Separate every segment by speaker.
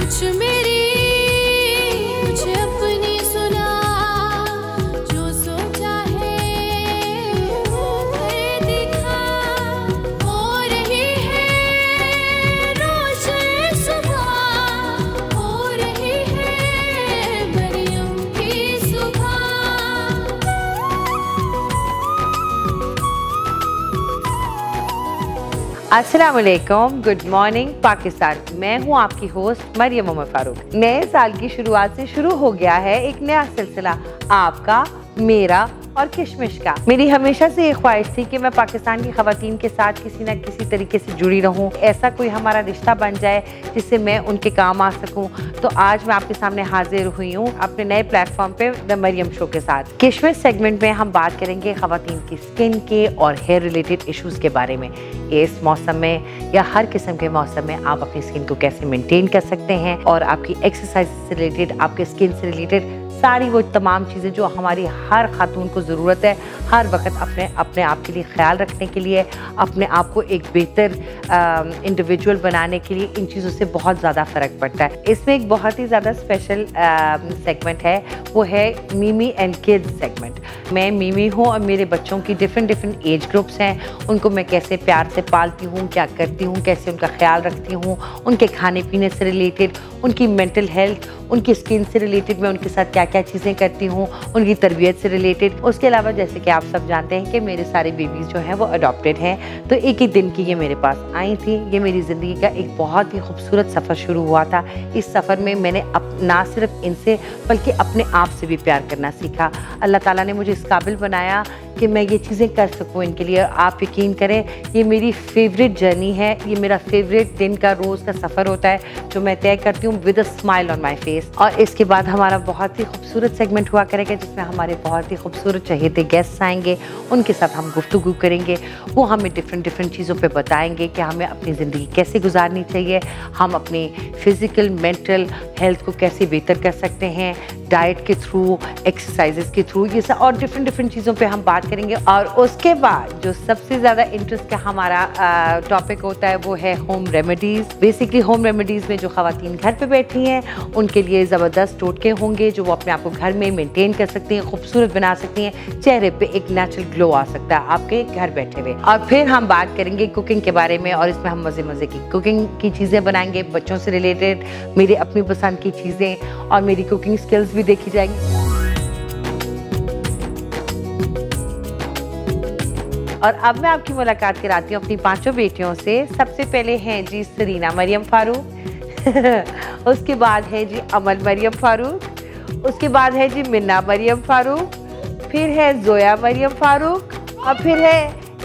Speaker 1: कुछ मेरी कुछ अपनी सुना, जो सोचा है वो कर दिखा। हो रही है रोशन सुबह, हो रही है मरियम की सुबह।
Speaker 2: अस्सलाम वालेकुम, गुड मॉर्निंग पाकिस्तान। मैं हूं आपकी होस्ट मरियम उमर फारूक। नए साल की शुरुआत से शुरू हो गया है एक नया सिलसिला, आपका, मेरा और किशमिश का। मेरी हमेशा से ये ख्वाहिश थी कि मैं पाकिस्तान की ख़वातीन के साथ किसी न किसी तरीके से जुड़ी रहूं, ऐसा कोई हमारा रिश्ता बन जाए जिससे मैं उनके काम आ सकूं। तो आज मैं आपके सामने हाजिर हुई हूं अपने नए प्लेटफॉर्म पे द मरियम शो के साथ। किशमिश सेगमेंट में हम बात करेंगे ख़वातीन की स्किन के और हेयर रिलेटेड इशूज़ के बारे में। इस मौसम में या हर किस्म के मौसम में आप अपनी स्किन को कैसे मेंटेन कर सकते हैं और आपकी एक्सरसाइज से रिलेटेड, आपके स्किन से रिलेटेड सारी वो तमाम चीज़ें जो हमारी हर खातून को ज़रूरत है हर वक्त अपने आप के लिए ख्याल रखने के लिए, अपने आप को एक बेहतर इंडिविजुअल बनाने के लिए, इन चीज़ों से बहुत ज़्यादा फ़र्क पड़ता है। इसमें एक बहुत ही ज़्यादा स्पेशल सेगमेंट है, वो है मीमी एंड किड्स सेगमेंट। मैं मीमी हूँ और मेरे बच्चों की डिफरेंट एज ग्रुप्स हैं, उनको मैं कैसे प्यार से पालती हूँ, क्या करती हूँ, कैसे उनका ख्याल रखती हूँ, उनके खाने पीने से रिलेटेड, उनकी मेंटल हेल्थ, उनकी स्किन से रिलेटेड मैं उनके साथ क्या क्या चीज़ें करती हूँ, उनकी तरबियत से रिलेटेड। उसके अलावा जैसे कि आप सब जानते हैं कि मेरे सारे बेबीज़ जो हैं वो अडॉप्टेड हैं, तो एक ही दिन की ये मेरे पास आई थी। ये मेरी ज़िंदगी का एक बहुत ही खूबसूरत सफ़र शुरू हुआ था। इस सफ़र में मैंने ना सिर्फ इनसे बल्कि अपने आप से भी प्यार करना सीखा। अल्लाह ताला ने मुझे इस काबिल बनाया कि मैं ये चीज़ें कर सकूँ इनके लिए। आप यकीन करें, ये मेरी फेवरेट जर्नी है, ये मेरा फेवरेट दिन का रोज़ का सफ़र होता है जो मैं तय करती हूँ with a smile on my face. और इसके बाद हमारा बहुत ही खूबसूरत सेगमेंट हुआ करेगा जिसमें हमारे बहुत ही खूबसूरत चहेते गेस्ट आएंगे, उनके साथ हम गुफ्तगू करेंगे। वो हमें डिफरेंट चीज़ों पे बताएंगे कि हमें अपनी ज़िंदगी कैसे गुजारनी चाहिए, हम अपनी फ़िज़िकल मेंटल हेल्थ को कैसे बेहतर कर सकते हैं, डाइट के थ्रू, एक्सरसाइजेस के थ्रू, ये सब और डिफरेंट चीज़ों पे हम बात करेंगे। और उसके बाद जो सबसे ज़्यादा इंटरेस्ट का हमारा टॉपिक होता है वो है home remedies. Basically home remedies में जो ख़वातीन घर पे बैठी हैं उनके लिए ज़बरदस्त टोटके होंगे जो वो अपने आप को घर में मेंटेन कर सकती हैं, खूबसूरत बना सकती हैं, चेहरे पे एक नेचुरल ग्लो आ सकता है आपके घर बैठे हुए। और फिर हम बात करेंगे कुकिंग के बारे में और इसमें हम मज़े की कुकिंग की चीज़ें बनाएंगे, बच्चों से रिलेटेड, मेरी अपनी पसंद की चीज़ें और मेरी कुकिंग स्किल्स भी देखी जाएंगी। और अब मैं आपकी मुलाकात कराती हूँ अपनी पांचों बेटियों से। सबसे पहले हैं जी सरीना मरियम फारूक, उसके बाद है जी अमल मरियम फारूक, उसके बाद है जी मिन्ना मरियम फारूक, फिर है जोया मरियम फारूक और फिर है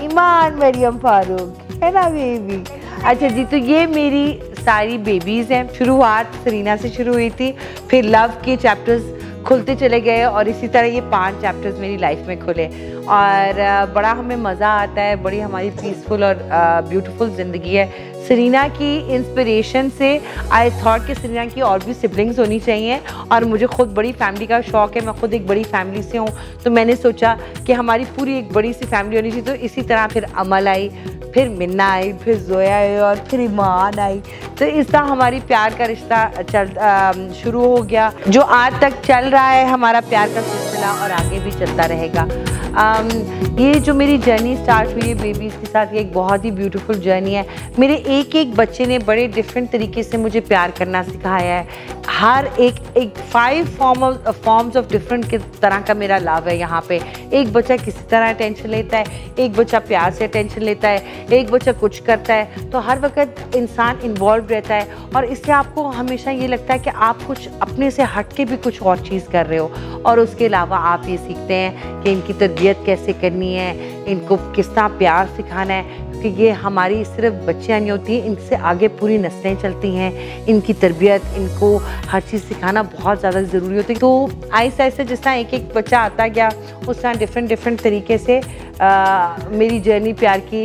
Speaker 2: ईमान मरियम फारूक, है ना बेबी? अच्छा जी, तो ये मेरी सारी बेबीज़ हैं। शुरुआत सरीना से शुरू हुई थी, फिर लव के चैप्टर्स खुलते चले गए और इसी तरह ये 5 चैप्टर्स मेरी लाइफ में खुले और बड़ा हमें मज़ा आता है, बड़ी हमारी पीसफुल और ब्यूटीफुल ज़िंदगी है। सरीना की इंस्पिरेशन से आई थॉट कि सरीना की और भी सिबलिंग्स होनी चाहिए और मुझे ख़ुद बड़ी फैमिली का शौक़ है, मैं ख़ुद एक बड़ी फैमिली से हूँ, तो मैंने सोचा कि हमारी पूरी एक बड़ी सी फैमिली होनी चाहिए। तो इसी तरह फिर अमल आई, फिर मिन्ना आई, फिर जोया आई और फिर ईमान आई। तो इस तरह हमारी प्यार का रिश्ता शुरू हो गया जो आज तक चल रहा है, हमारा प्यार का सिलसिला और आगे भी चलता रहेगा। ये जो मेरी जर्नी स्टार्ट हुई है बेबीज़ के साथ, ये एक बहुत ही ब्यूटीफुल जर्नी है। मेरे एक बच्चे ने बड़े डिफरेंट तरीके से मुझे प्यार करना सिखाया है। हर एक 5 फॉर्म्स ऑफ डिफरेंट के तरह का मेरा लव है यहाँ पे। एक बच्चा किसी तरह अटेंशन लेता है, एक बच्चा प्यार से अटेंशन लेता है, एक बच्चा कुछ करता है, तो हर वक्त इंसान इन्वॉल्व रहता है और इससे आपको हमेशा ये लगता है कि आप कुछ अपने से हट के भी कुछ और चीज़ कर रहे हो। और उसके अलावा आप ये सीखते हैं कि इनकी तरबियत कैसे करनी है, इनको किस तरह प्यार सिखाना है, क्योंकि ये हमारी सिर्फ बच्चियाँ नहीं होती, इनसे आगे पूरी नस्लें चलती हैं। इनकी तरबियत, इनको हर चीज़ सिखाना बहुत ज़्यादा ज़रूरी होती है। तो आहिस्ता आहिस्ता जिस तरह एक बच्चा आता गया उस तरह डिफरेंट तरीके से मेरी जर्नी प्यार की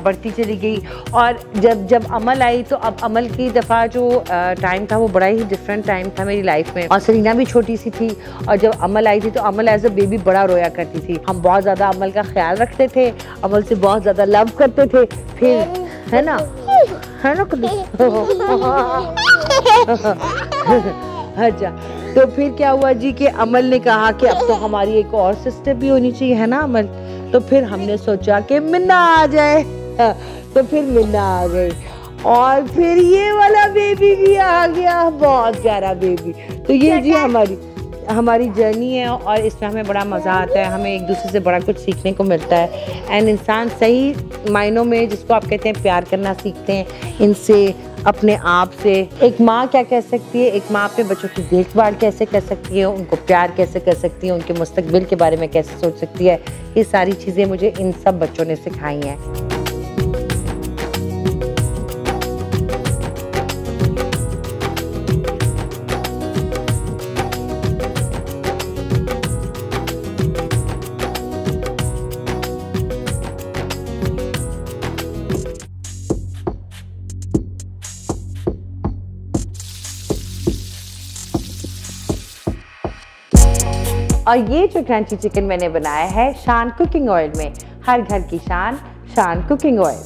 Speaker 2: बढ़ती चली गई। और जब अमल आई तो अब अमल की दफ़ा जो टाइम था वो बड़ा ही डिफरेंट टाइम था मेरी लाइफ में। और सरीना भी छोटी सी थी और जब अमल आई थी तो अमल एज अ बेबी बड़ा रोया करती थी। हम बहुत ज़्यादा अमल का ख्याल रखते थे, अमल से बहुत ज़्यादा लव करते थे। फिर है ना, है ना कुछ? अच्छा, तो फिर क्या हुआ जी कि अमल ने कहा कि अब तो हमारी एक और सिस्टर भी होनी चाहिए, है ना अमल? तो फिर हमने सोचा कि मिन्ना आ जाए। तो फिर मिन्ना आ गई और फिर ये वाला बेबी भी आ गया, बहुत प्यारा बेबी। तो ये जी हमारी जर्नी है और इसमें हमें बड़ा मज़ा आता है, हमें एक दूसरे से बड़ा कुछ सीखने को मिलता है। एंड इंसान सही मायनों में, जिसको आप कहते हैं प्यार करना, सीखते हैं इनसे, अपने आप से। एक माँ क्या कह सकती है, एक माँ अपने बच्चों की देखभाल कैसे कर सकती है, उनको प्यार कैसे कर सकती है, उनके मुस्तकबिल के बारे में कैसे सोच सकती है, ये सारी चीज़ें मुझे इन सब बच्चों ने सिखाई हैं। और ये जो क्रंची चिकन मैंने बनाया है शान कुकिंग ऑयल में, हर घर की शान, शान कुकिंग ऑयल।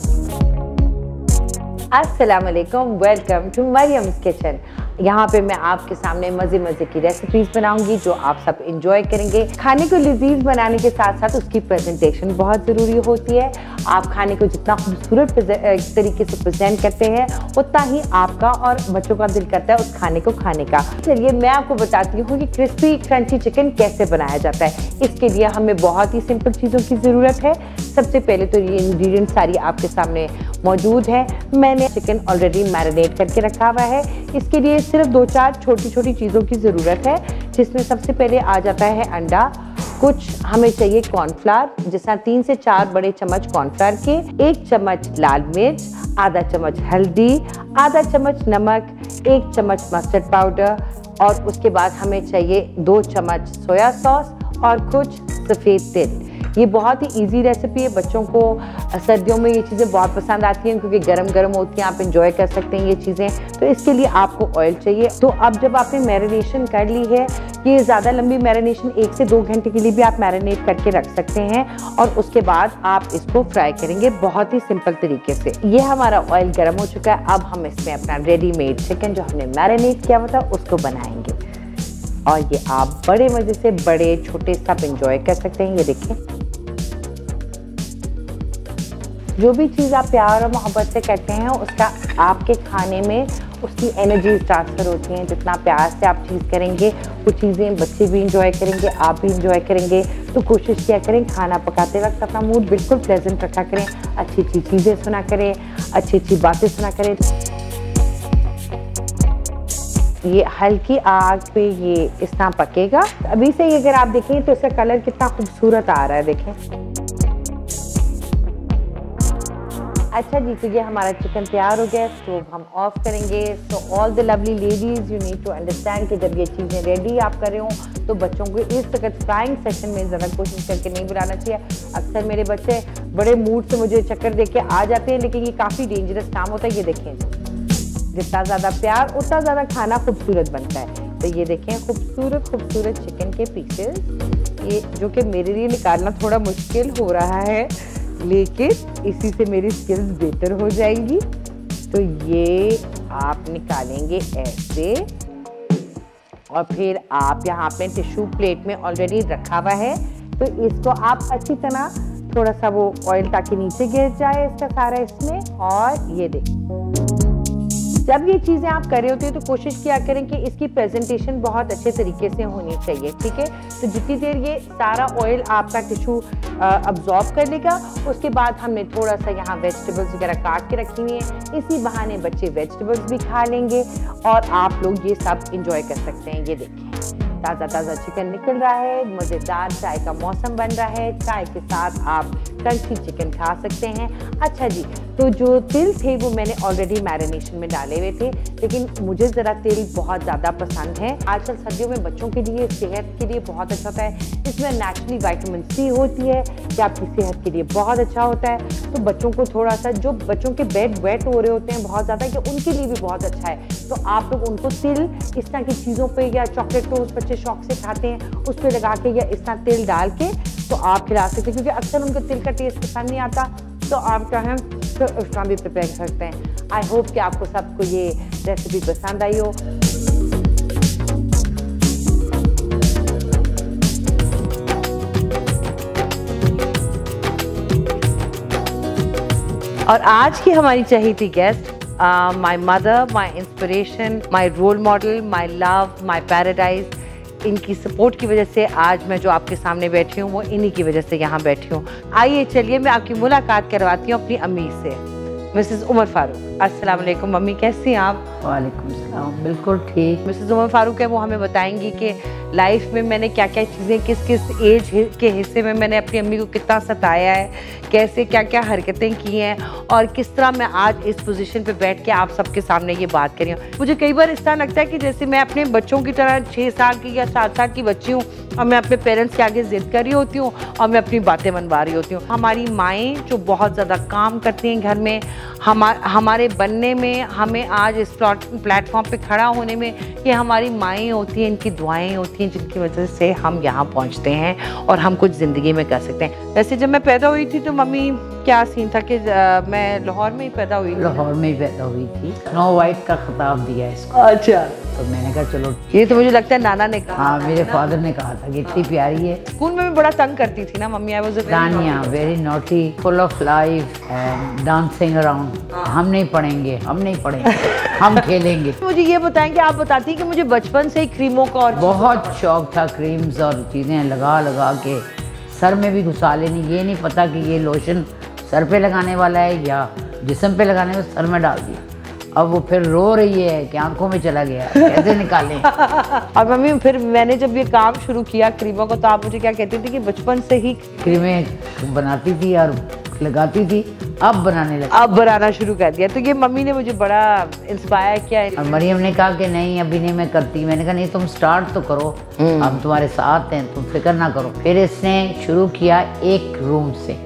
Speaker 2: अस्सलाम वालेकुम, वेलकम टू मरियम्स किचन। यहाँ पे मैं आपके सामने मज़े मज़े की रेसिपीज बनाऊंगी जो आप सब इंजॉय करेंगे। खाने को लजीज बनाने के साथ साथ उसकी प्रेजेंटेशन बहुत ज़रूरी होती है। आप खाने को जितना खूबसूरत तरीके से प्रेजेंट करते हैं उतना ही आपका और बच्चों का दिल करता है उस खाने को खाने का। चलिए मैं आपको बताती हूँ कि क्रिस्पी क्रंची चिकन कैसे बनाया जाता है। इसके लिए हमें बहुत ही सिंपल चीज़ों की ज़रूरत है। सबसे पहले तो ये इंग्रेडिएंट सारी आपके सामने मौजूद है। मैंने चिकन ऑलरेडी मैरिनेट करके रखा हुआ है। इसके लिए सिर्फ 2-4 छोटी छोटी चीज़ों की ज़रूरत है, जिसमें सबसे पहले आ जाता है अंडा। कुछ हमें चाहिए कॉर्नफ्लावर, जिसमें 3 से 4 बड़े चम्मच कॉर्नफ्लावर के, 1 चम्मच लाल मिर्च, आधा चम्मच हल्दी, आधा चम्मच नमक, 1 चम्मच मस्टर्ड पाउडर और उसके बाद हमें चाहिए 2 चम्मच सोया सॉस और कुछ सफ़ेद तिल। ये बहुत ही इजी रेसिपी है, बच्चों को सर्दियों में ये चीज़ें बहुत पसंद आती हैं क्योंकि गरम गरम होती हैं, आप इंजॉय कर सकते हैं ये चीज़ें। तो इसके लिए आपको ऑयल चाहिए। तो अब जब आपने मैरिनेशन कर ली है, ये ज़्यादा लंबी मैरिनेशन 1 से 2 घंटे के लिए भी आप मैरिनेट करके रख सकते हैं और उसके बाद आप इसको फ्राई करेंगे बहुत ही सिंपल तरीके से। ये हमारा ऑयल गर्म हो चुका है। अब हम इसमें अपना रेडीमेड चिकन जो हमने मैरिनेट किया हुआ था उसको बनाएंगे और ये आप बड़े मज़े से, बड़े छोटे सब इंजॉय कर सकते हैं। ये देखिए, जो भी चीज़ आप प्यार और मोहब्बत से करते हैं उसका आपके खाने में उसकी एनर्जी ट्रांसफ़र होती हैं। जितना प्यार से आप चीज़ करेंगे वो चीज़ें बच्चे भी इंजॉय करेंगे, आप भी इंजॉय करेंगे। तो कोशिश किया करें खाना पकाते वक्त अपना मूड बिल्कुल प्लेजेंट रखा करें, अच्छी अच्छी चीज़ें सुना करें, अच्छी अच्छी बातें सुना करें। ये हल्की आग पे ये इस तरह पकेगा। अभी से अगर आप देखें तो इसका कलर कितना खूबसूरत आ रहा है, देखें। अच्छा जी, तो ये हमारा चिकन तैयार हो गया। स्टोव हम ऑफ करेंगे। तो all the lovely ladies, you need to understand कि जब ये चीज़ें रेडी आप कर रहे हो तो बच्चों को इस वक्त फ्राइंग सेशन में ज़्यादा कोशिश करके नहीं बुलाना चाहिए। अक्सर मेरे बच्चे बड़े मूड से मुझे चक्कर दे के आ जाते हैं, लेकिन ये काफ़ी डेंजरस काम होता है। ये देखें, जितना ज़्यादा प्यार उतना ज़्यादा खाना खूबसूरत बनता है। तो ये देखें खूबसूरत खूबसूरत चिकन के पीसेस, ये जो कि मेरे लिए निकालना थोड़ा मुश्किल हो रहा है, लेकिन इसी से मेरी स्किल्स बेहतर हो जाएंगी। तो ये आप निकालेंगे ऐसे और फिर आप यहाँ पे टिश्यू प्लेट में ऑलरेडी रखा हुआ है। तो इसको आप अच्छी तरह थोड़ा सा वो ऑयल ताकि नीचे गिर जाए इसका सारा इसमें। और ये देखिए, जब ये चीज़ें आप कर रहे होते हैं तो कोशिश किया करें कि इसकी प्रेजेंटेशन बहुत अच्छे तरीके से होनी चाहिए, ठीक है। तो जितनी देर ये सारा ऑयल आपका टिश्यू अब्जॉर्ब कर लेगा, उसके बाद हमने थोड़ा सा यहाँ वेजिटेबल्स वगैरह काट के रखी हुई हैं। इसी बहाने बच्चे वेजिटेबल्स भी खा लेंगे और आप लोग ये सब इंजॉय कर सकते हैं। ये देखिए, ताज़ा ताज़ा चिकन निकल रहा है, मज़ेदार चाय का मौसम बन रहा है। चाय के साथ आप क्रंची चिकन खा सकते हैं। अच्छा जी, तो जो तिल थे वो मैंने ऑलरेडी मैरिनेशन में डाले हुए थे, लेकिन मुझे ज़रा तिल बहुत ज़्यादा पसंद है। आजकल सर्दियों में बच्चों के लिए, सेहत के लिए बहुत अच्छा होता है। इसमें नेचुरली विटामिन सी होती है कि आपकी सेहत के लिए बहुत अच्छा होता है। तो बच्चों को थोड़ा सा, जो बच्चों के बेड वेट हो रहे होते हैं बहुत ज़्यादा, कि उनके लिए भी बहुत अच्छा है। तो आप लोग उनको तिल इस तरह की चीज़ों पर, या चॉकलेट टोस्ट बच्चे शौक से खाते हैं उस पर लगा के या इस तरह तिल डाल के तो आप खिला सकते हैं, क्योंकि अक्सर उनको तिल का टेस्ट पसंद नहीं आता। तो आप चाहें तो उसका भी प्रिपेयर कर सकते हैं। आई होप कि आपको सबको ये रेसिपी पसंद आई हो। और आज की हमारी चहेती guest, my mother, my inspiration, my role model, my love, my paradise. इनकी सपोर्ट की वजह से आज मैं जो आपके सामने बैठी हूँ वो इन्हीं की वजह से यहाँ बैठी हूँ। आइए चलिए मैं आपकी मुलाकात करवाती हूँ अपनी अम्मी से, मिसेस उमर फारूक। अस्सलाम वालेकुम मम्मी, कैसी हैं आप?
Speaker 3: वालेकुम सलाम, बिल्कुल ठीक।
Speaker 2: मिसेस उमर फारूक है, वो हमें बताएंगी कि लाइफ में मैंने क्या क्या चीज़ें किस किस एज के हिस्से में मैंने अपनी अम्मी को कितना सताया है, कैसे क्या क्या हरकतें की हैं और किस तरह मैं आज इस पोजीशन पे बैठ के आप सबके सामने ये बात कर रही हूँ। मुझे कई बार इस तरह लगता है कि जैसे मैं अपने बच्चों की तरह 6 साल की या 7 साल की बच्ची हूँ और मैं अपने पेरेंट्स के आगे जिद कर रही होती हूँ और मैं अपनी बातें मनवा रही होती हूँ। हमारी माएँ जो बहुत ज़्यादा काम करती हैं घर में, हमारे बनने में, हमें आज इस प्लेटफॉर्म पे खड़ा होने में, ये हमारी माएँ होती हैं, इनकी दुआएं होती हैं जिनकी वजह से हम यहाँ पहुँचते हैं और हम कुछ ज़िंदगी में कर सकते हैं। वैसे जब मैं पैदा हुई थी तो मम्मी क्या सीन था कि मैं लाहौर में ही पैदा हुई थी।
Speaker 3: लाहौर में ही पैदा हुई थी। स्नो वाइट का खिताब दिया इसको।
Speaker 2: अच्छा,
Speaker 3: तो मैंने कहा चलो।
Speaker 2: ये तो मुझे लगता है नाना ने कहा।
Speaker 3: हाँ, मेरे फादर ने कहा था कि इतनी प्यारी है।
Speaker 2: स्कूल में भी बड़ा तंग करती थी ना मम्मी। आई वाज
Speaker 3: दानिया very naughty, full of life and dancing around. हम नहीं पढ़ेंगे, हम नहीं पढ़ेंगे, हम खेलेंगे।
Speaker 2: मुझे ये बताएं कि आप बताती कि मुझे बचपन से ही क्रीमों का और
Speaker 3: बहुत शौक था, क्रीम्स और चीज़ें लगा लगा के सर में भी घुसा लेनी। ये नहीं पता कि ये लोशन सर पे लगाने वाला है या जिस्म पे लगाने वाला, सर में डाल दिया। अब वो फिर रो रही है कि आंखों में चला गया, कैसे निकालें।
Speaker 2: और मम्मी फिर मैंने जब ये काम शुरू किया क्रीमों को, तो आप मुझे क्या कहती थी कि बचपन से ही
Speaker 3: क्रीमें बनाती थी और लगाती थी, अब बनाने लगी।
Speaker 2: अब बनाना शुरू कर दिया। तो ये मम्मी ने मुझे बड़ा इंस्पायर किया।
Speaker 3: और मरियम ने कहा कि नहीं अभी नहीं मैं करती। मैंने कहा नहीं तुम स्टार्ट तो करो, हम तुम्हारे साथ हैं, तुम फिक्र ना करो। फिर इसने शुरू किया एक रूम से,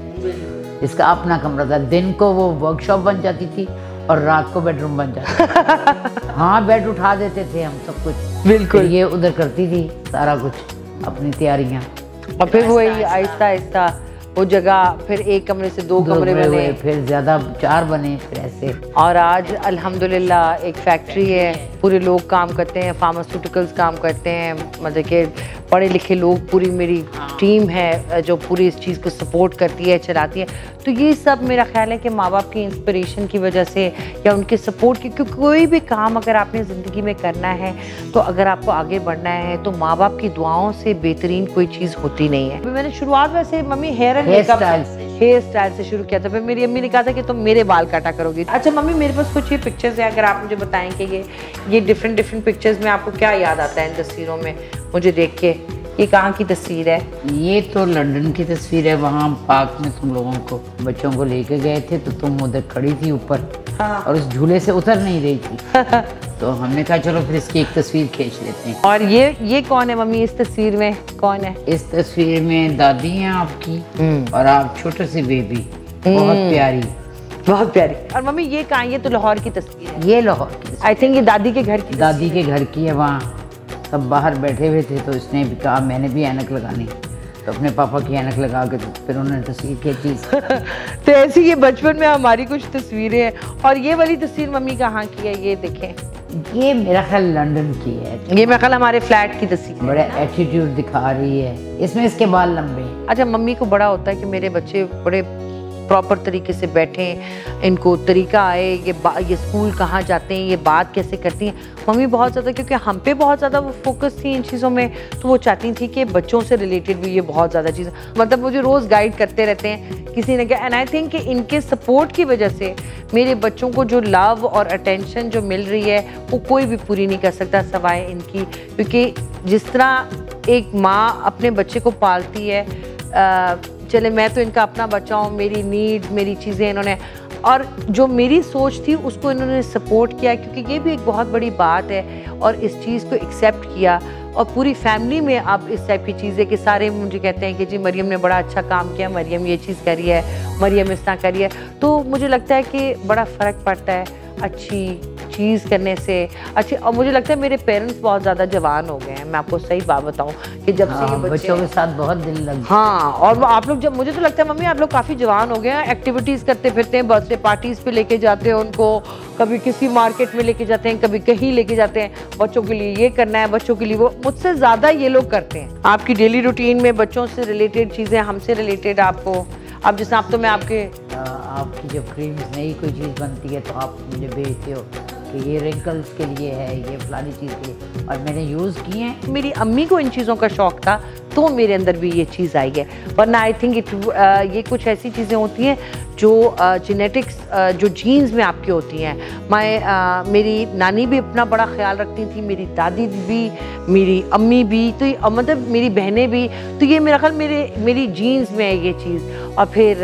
Speaker 3: इसका अपना कमरा था। दिन को वो वर्कशॉप बन जाती थी और रात को बेडरूम बन जाता था। हाँ, बेड उठा देते थे हम सब कुछ।
Speaker 2: बिल्कुल।
Speaker 3: ये उधर करती थी सारा कुछ, अपनी तैयारियाँ।
Speaker 2: और फिर वही आहिस्ता आहिस्ता वो जगह फिर एक कमरे से 2 कमरे बने,
Speaker 3: फिर ज़्यादा 4 बने, फिर ऐसे।
Speaker 2: और आज अल्हम्दुलिल्लाह एक फैक्ट्री है, पूरे लोग काम करते हैं, फार्मास्यूटिकल्स काम करते हैं, मतलब कि पढ़े लिखे लोग, पूरी मेरी टीम है जो पूरी इस चीज़ को सपोर्ट करती है, चलाती है। तो ये सब मेरा ख्याल है कि माँ बाप की इंस्पिरेशन की वजह से या उनके सपोर्ट की, क्योंकि कोई भी काम अगर आपने ज़िंदगी में करना है तो अगर आपको आगे बढ़ना है तो माँ बाप की दुआओं से बेहतरीन कोई चीज़ होती नहीं है। मैंने शुरुआत वैसे मम्मी हेयर स्टाइल से शुरू किया था। फिर मेरी अम्मी ने कहा था कि तुम मेरे बाल काटा करोगी। अच्छा मम्मी, मेरे पास कुछ ये पिक्चर्स है, अगर आप मुझे बताएं कि ये डिफरेंट पिक्चर्स में आपको क्या याद आता है इन तस्वीरों में मुझे देख के? ये कहाँ की तस्वीर है?
Speaker 3: ये तो लंदन की तस्वीर है। वहाँ पार्क में तुम लोगों को, बच्चों को लेके गए थे तो तुम उधर खड़ी थी ऊपर। हाँ। और उस झूले से उतर नहीं रही थी। तो हमने कहा चलो फिर इसकी एक तस्वीर खींच लेते हैं।
Speaker 2: और ये कौन है मम्मी? इस तस्वीर में कौन है?
Speaker 3: इस तस्वीर में दादी हैं आपकी और आप छोटे सी बेबी, बहुत प्यारी,
Speaker 2: बहुत प्यारी। और मम्मी ये कहाँ? ये तो लाहौर की तस्वीर है।
Speaker 3: ये लाहौर की,
Speaker 2: आई थिंक ये दादी के घर की,
Speaker 3: दादी के घर की है। वहाँ सब बाहर बैठे हुए थे तो इसने भी कहा मैंने भी ऐनक लगानी, तो अपने पापा की ऐनक लगा के तो फिर उन्होंने तस्वीर खींची।
Speaker 2: तो ऐसी ये बचपन में हमारी कुछ तस्वीरें हैं। और ये वाली तस्वीर मम्मी कहाँ की है? ये देखें,
Speaker 3: ये मेरा ख्याल लंदन की है।
Speaker 2: ये मेरा ख्याल हमारे फ्लैट की तस्वीर।
Speaker 3: बड़ा एटीट्यूड दिखा रही है इसमें, इसके बाल लंबे।
Speaker 2: अच्छा, मम्मी को बड़ा होता है कि मेरे बच्चे बड़े प्रॉपर तरीके से बैठें, इनको तरीका आए, ये स्कूल कहाँ जाते हैं, ये बात कैसे करती हैं। मम्मी बहुत ज़्यादा, क्योंकि हम पे बहुत ज़्यादा वो फोकस थी इन चीज़ों में, तो वो चाहती थी कि बच्चों से रिलेटेड भी ये बहुत ज़्यादा चीज़ें, मतलब मुझे रोज़ गाइड करते रहते हैं किसी ने क्या। एंड आई थिंक कि इनके सपोर्ट की वजह से मेरे बच्चों को जो लव और अटेंशन जो मिल रही है वो कोई भी पूरी नहीं कर सकता सिवाय इनकी। क्योंकि जिस तरह एक माँ अपने बच्चे को पालती है, चले मैं तो इनका अपना बच्चा हूँ, मेरी नीड्स, मेरी चीज़ें इन्होंने, और जो मेरी सोच थी उसको इन्होंने सपोर्ट किया, क्योंकि ये भी एक बहुत बड़ी बात है। और इस चीज़ को एक्सेप्ट किया और पूरी फैमिली में अब इस टाइप की चीज़ें कि सारे मुझे कहते हैं कि जी मरियम ने बड़ा अच्छा काम किया, मरियम ये चीज़ करी है, मरियम इस तरह करी है। तो मुझे लगता है कि बड़ा फ़र्क पड़ता है अच्छी चीज़ करने से अच्छी। और मुझे लगता है मेरे पेरेंट्स बहुत ज़्यादा जवान हो गए हैं, मैं आपको सही बात बताऊं कि जब से ये
Speaker 3: बच्चों के साथ बहुत दिल लग।
Speaker 2: हाँ, और आप लोग जब, मुझे तो लगता है मम्मी आप लोग काफ़ी जवान हो गए हैं, एक्टिविटीज़ करते फिरते हैं, बर्थडे पार्टीज़ पे लेके जाते हैं उनको, कभी किसी मार्केट में लेके जाते हैं, कभी कहीं लेके जाते हैं, बच्चों के लिए ये करना है, बच्चों के लिए वो। मुझसे ज़्यादा ये लोग करते हैं। आपकी डेली रूटीन में बच्चों से रिलेटेड चीज़ें, हमसे रिलेटेड आपको, अब जैसे आप तो मैं
Speaker 3: आपकी जब क्रीम्स नई कोई चीज़ बनती है तो आप मुझे भेजते हो कि ये रिंकल्स के लिए है, ये फलानी चीज़ के लिए, और मैंने यूज़ किए हैं।
Speaker 2: मेरी अम्मी को इन चीज़ों का शौक था तो मेरे अंदर भी ये चीज़ आई है, वरना आई थिंक ये कुछ ऐसी चीज़ें होती हैं जो जेनेटिक्स, जो जीन्स में आपकी होती हैं। मेरी नानी भी अपना बड़ा ख्याल रखती थी, मेरी दादी भी, मेरी अम्मी भी, तो मतलब मेरी बहनें भी, तो ये मेरा ख्याल मेरी जीन्स में है ये चीज़। और फिर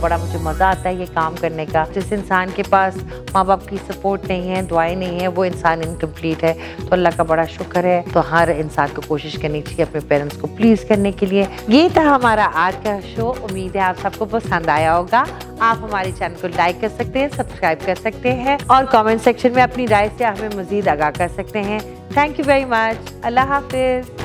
Speaker 2: बड़ा मुझे मज़ा आता है ये काम करने का। जिस इंसान के पास माँ बाप की सपोर्ट नहीं है, दुआएं नहीं है, वो इंसान इनकम्प्लीट है। तो अल्लाह का बड़ा शुक्र है। तो हर इंसान को कोशिश करनी चाहिए अपने पेरेंट्स को प्लीज़ करने के लिए। ये था हमारा आज का शो। उम्मीद है आप सबको पसंद आया होगा। आप हमारे चैनल को लाइक कर सकते हैं, सब्सक्राइब कर सकते हैं और कमेंट सेक्शन में अपनी राय से हमें मज़ीद आगाह कर सकते हैं। Thank you very much. अल्लाह हाफिज़।